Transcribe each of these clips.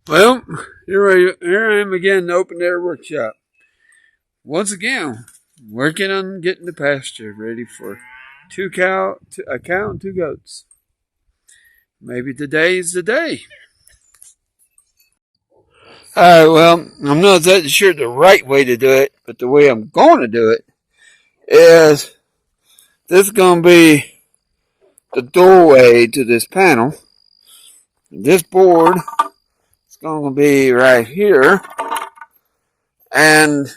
Well, here I am again in the open air workshop. Once again, working on getting the pasture ready for a cow and two goats. Maybe today's the day. Alright, well, I'm not that sure the right way to do it, but the way I'm going to do it is this is going to be the doorway to this panel. This board is going to be right here. And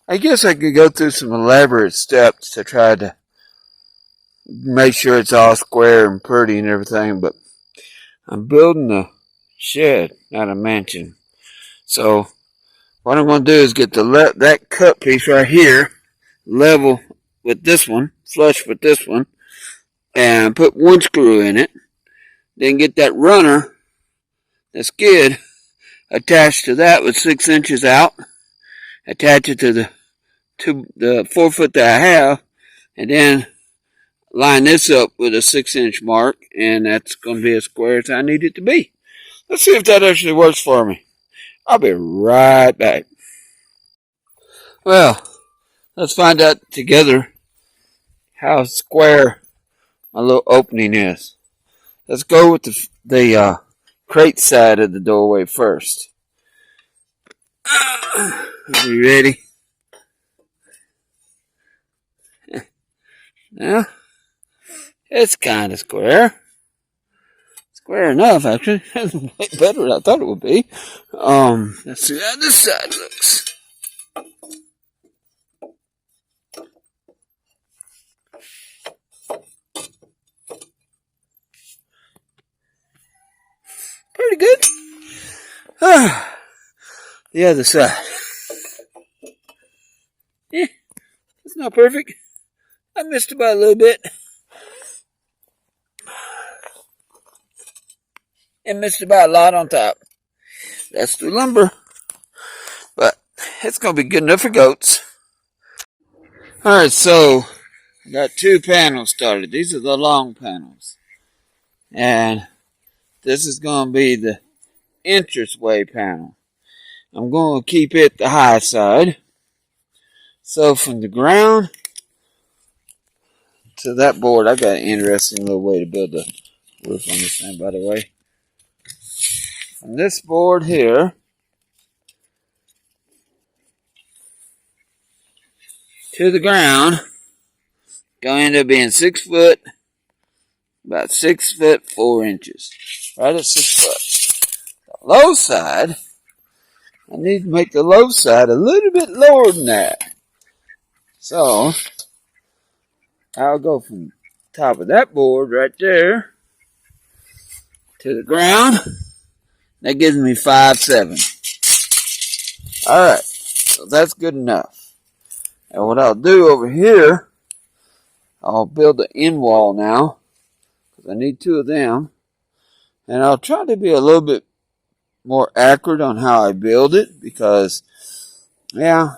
I guess I could go through some elaborate steps to try to make sure it's all square and pretty and everything, but I'm building a shed, not a mansion. So what I'm going to do is get that cut piece right here level with this one, flush with this one, and put one screw in it. Then get that runner, the skid, attached to that with 6 inches out. Attach it to the 4 foot that I have, and then line this up with a 6-inch mark, and that's going to be as square as I need it to be. Let's see if that actually works for me. I'll be right back. Well, let's find out together how square my little opening is. Let's go with the crate side of the doorway first. Are you ready? Now, it's kind of square. Square enough, actually. Way better than I thought it would be. Let's see how this side looks. Pretty good. The other side. Yeah, it's not perfect. I missed it by a little bit. And missed it by a lot on top. That's the lumber. But it's going to be good enough for goats. Alright, so I got 2 panels started. These are the long panels. And this is going to be the entranceway panel. I'm going to keep it the high side. So from the ground to that board, I got an interesting little way to build a roof on this thing, by the way. From this board here to the ground, going to end up being 6 foot, about 6 foot 4 inches, right at 6 foot. The low side, I need to make the low side a little bit lower than that. So I'll go from the top of that board right there to the ground. That gives me 5'7". Alright, so that's good enough. And what I'll do over here, I'll build the end wall now, because I need 2 of them. And I'll try to be a little bit more accurate on how I build it, because, yeah,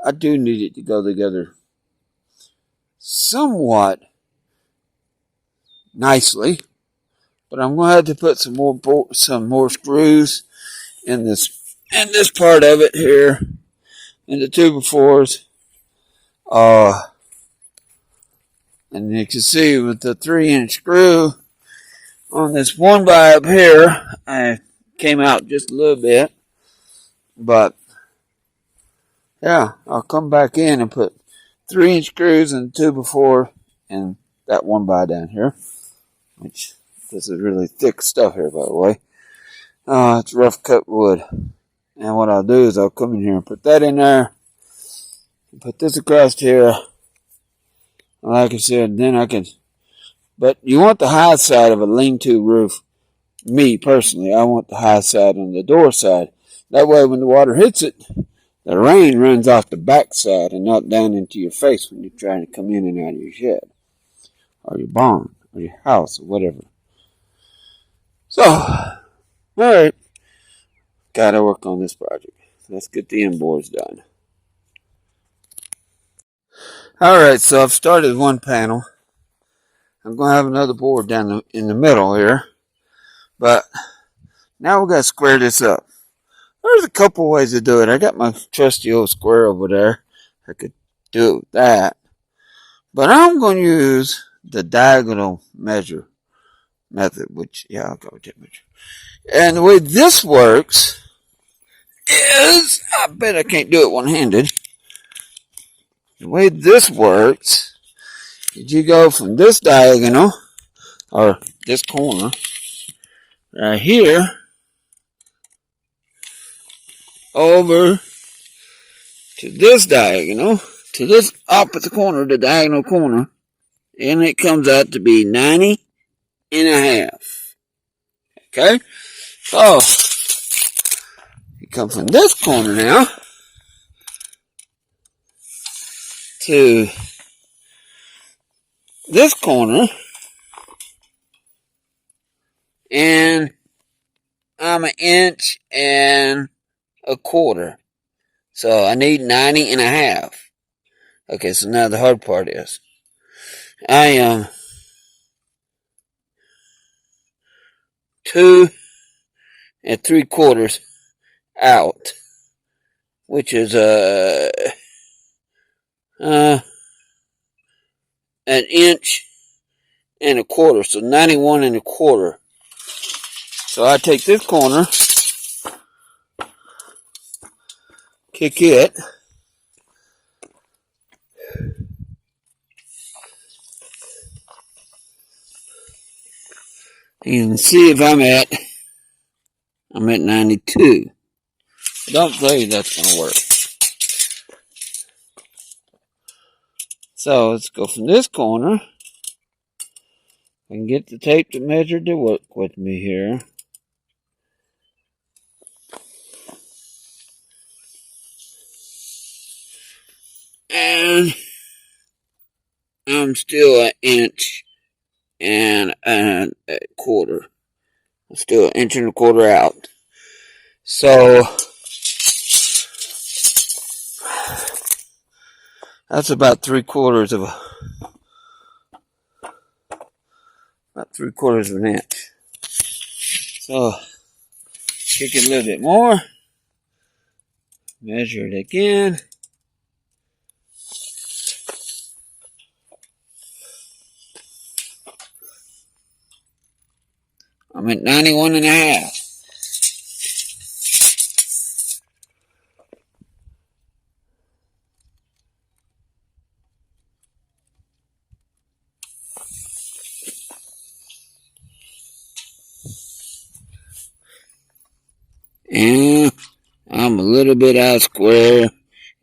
I do need it to go together somewhat nicely. But I'm going to have to put some more screws in this part of it here, in the 2x4s. And you can see with the 3-inch screw on this 1x up here, I came out just a little bit. But yeah, I'll come back in and put 3-inch screws and 2x4 and that 1x down here, which this is really thick stuff here, by the way. It's rough cut wood. And what I'll do is I'll come in here and put that in there. And put this across here. Like I said, then I can... But you want the high side of a lean-to roof. Me, personally, I want the high side on the door side. That way when the water hits it, the rain runs off the back side and not down into your face when you're trying to come in and out of your shed. Or your barn. Or your house. Or whatever. So, alright, gotta work on this project. Let's get the end boards done. Alright, so I've started one panel. I'm going to have another board down in the middle here. But Now we got to square this up. There's a couple ways to do it. I got my trusty old square over there. I could do it with that. But I'm going to use the diagonal measure method, which, yeah, I'll go with that measure. And the way this works is, I bet I can't do it one-handed. The way this works is you go from this diagonal, or this corner, right here, over to this diagonal, to this opposite corner, the diagonal corner, and it comes out to be 90 and a half. Okay? So, you come from this corner now to this corner, and I'm 1.25 inches. So I need 90 and a half. Okay, so now the hard part is I am 2 3/4 out, which is 1.25 inches, so 91 1/4. So I take this corner, kick it, and see if I'm at 92. I don't think that's going to work. So let's go from this corner and get the tape to measure to work with me here. And I'm still 1.25 inches. I'm still 1.25 inches out. So that's about 3/4 of an inch. So kick it a little bit more. Measure it again. I'm at 91 and a half. And I'm a little bit out square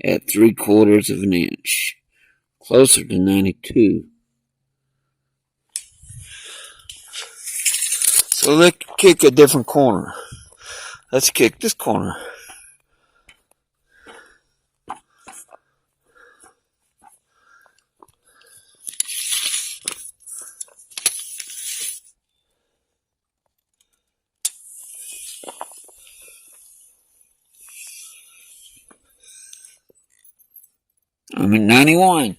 at 3/4 of an inch. Closer to 92. So let's kick a different corner. Let's kick this corner. I'm at 91.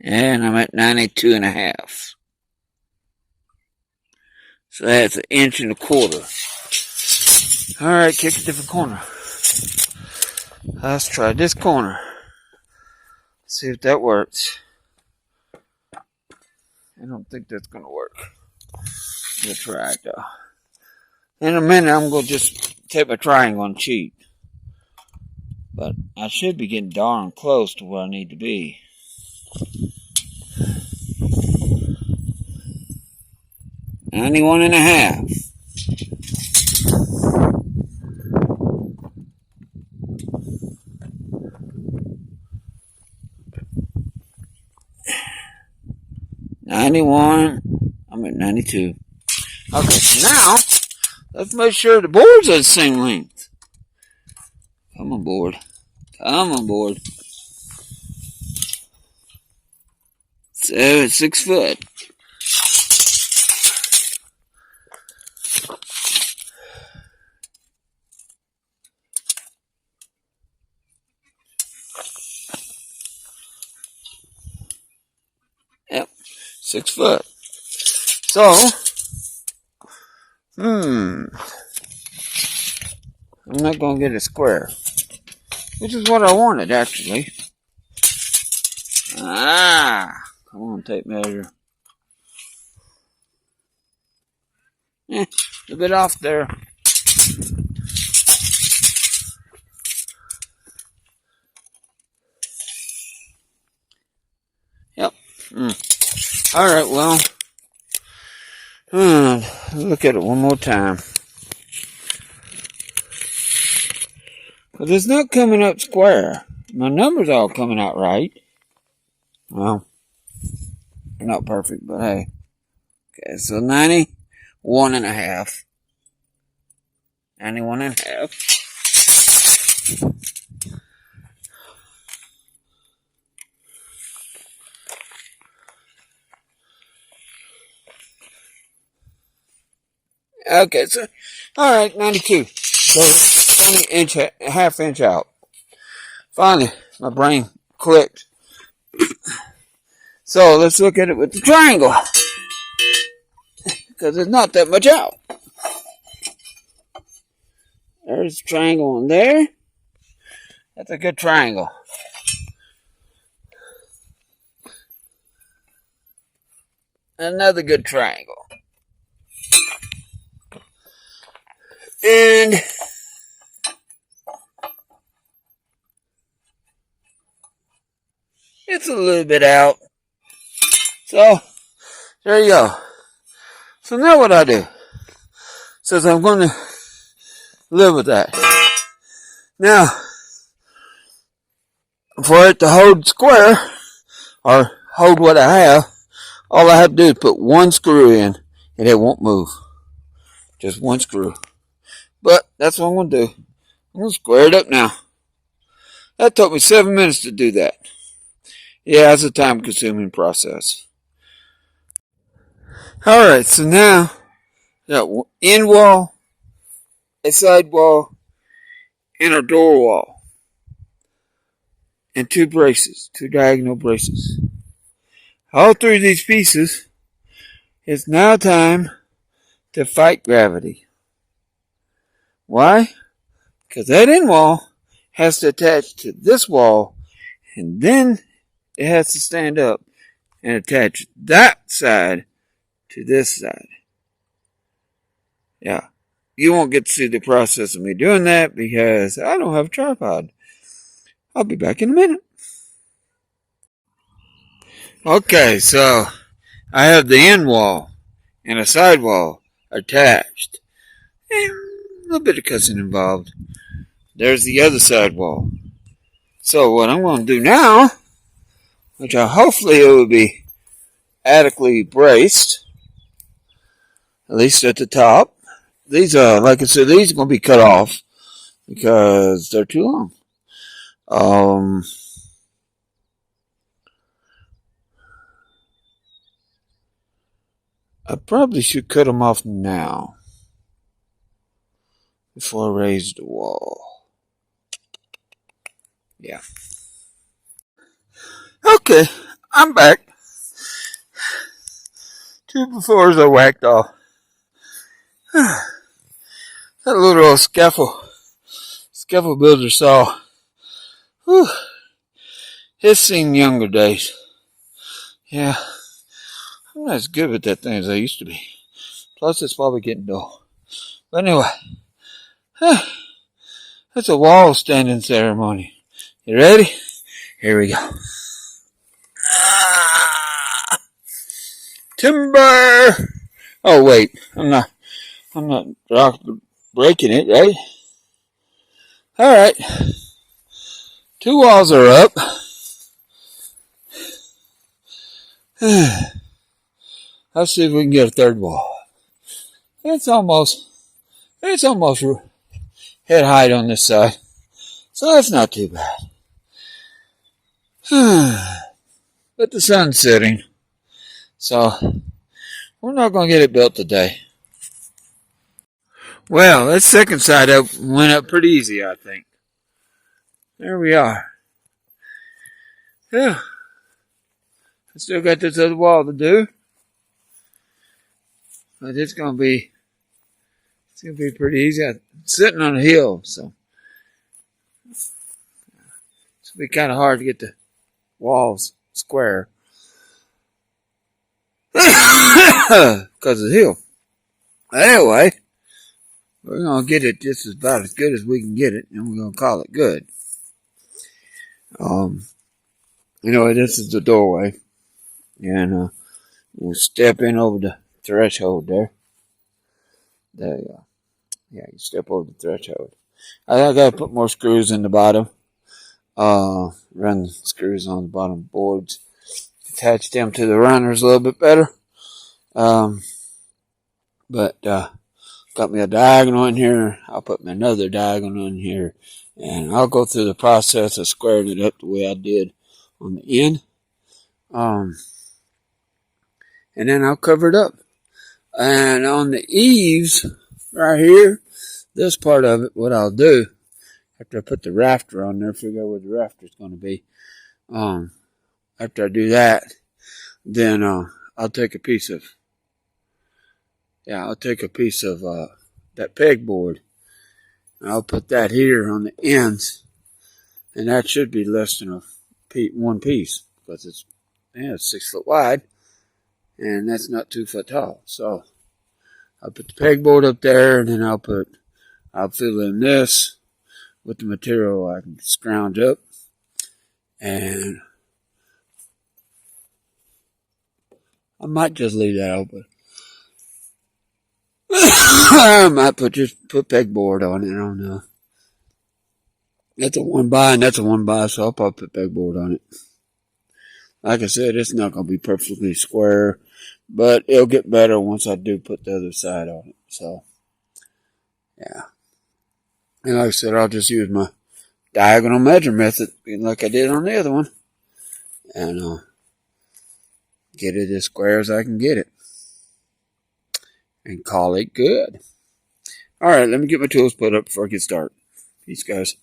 And I'm at 92 and a half. So that's 1.25 inches. Alright, kick a different corner. Let's try this corner. See if that works. I don't think that's going to work. We'll try it though. In a minute, I'm going to just take my triangle and cheat. But I should be getting darn close to where I need to be. $91 and a half. $91. I'm at 92. Okay, so now let's make sure the boards are the same length. Come on, board. Come on, board. 6 foot. 6 foot. So, I'm not going to get it square, which is what I wanted, actually. Come on, tape measure. A bit off there. Yep. Alright, well, look at it one more time. But it's not coming up square. My numbers all coming out right. Well, not perfect, but hey. Okay, so 91.5. 91.5. Okay, so, alright, 92. So, it's only half inch out. Finally, my brain clicked. So, let's look at it with the triangle. Because it's not that much out. There's a triangle in there. That's a good triangle. Another good triangle. And it's a little bit out. So, there you go. So now what I do, since I'm going to live with that. Now, for it to hold square, or hold what I have, all I have to do is put one screw in, and it won't move. Just one screw. But that's what I'm going to do. I'm going to square it up now. That took me 7 minutes to do that. Yeah, it's a time-consuming process. Alright, so now, got an end wall, a side wall, and a door wall. And 2 braces, 2 diagonal braces. All 3 of these pieces, it's now time to fight gravity. Why? Because that end wall has to attach to this wall, and then it has to stand up and attach that side to this side. Yeah. You won't get to see the process of me doing that because I don't have a tripod. I'll be back in a minute. Okay, so I have the end wall and a side wall attached. And a little bit of cussing involved. There's the other side wall. So what I'm going to do now, which hopefully it will be adequately braced, at least at the top. These are, like I said, these are going to be cut off because they're too long. I probably should cut them off now before I raise the wall. Yeah. Okay, I'm back. 2 befores are whacked off. That little scaffold builder saw. Whew. It's seen younger days. Yeah. I'm not as good with that thing as I used to be. Plus, it's probably getting dull. But anyway. That's a wall standing ceremony. You ready? Here we go. Timber! Oh, wait. I'm not breaking it, right? Alright. 2 walls are up. Let's see if we can get a 3rd wall. It's almost head height on this side. So that's not too bad. But the sun's setting. So we're not going to get it built today. Well, that second side went up pretty easy, I think. There we are. Yeah. I still got this other wall to do. But it's gonna be pretty easy. I'm sitting on a hill, so it's gonna be kind of hard to get the walls square because of the hill. Anyway, we're gonna get it just about as good as we can get it, and we're gonna call it good. Anyway, this is the doorway, and we'll step in over the threshold there. There you go. Yeah, you step over the threshold. I gotta put more screws in the bottom. Run screws on the bottom boards. Attach them to the runners a little bit better. But got me a diagonal in here. I'll put me another diagonal in here. And I'll go through the process of squaring it up the way I did on the end. And then I'll cover it up. And on the eaves, right here, this part of it, what I'll do, after I put the rafter on there, figure out where the rafter is going to be. After I do that, then I'll take a piece of that pegboard. And I'll put that here on the ends, and that should be less than one piece because it's 6 foot wide, and that's not 2 foot tall. So I'll put the pegboard up there, and then I'll fill in this with the material I can scrounge up, and I might just leave that open. I might put pegboard on it. I don't know. That's a 1x and that's a 1x, so I'll probably put pegboard on it. Like I said, it's not going to be perfectly square, but it'll get better once I do put the other side on it. So, yeah. And like I said, I'll just use my diagonal measure method like I did on the other one. And get it as square as I can get it. And call it good. Alright, let me get my tools put up before I get started. Peace, guys.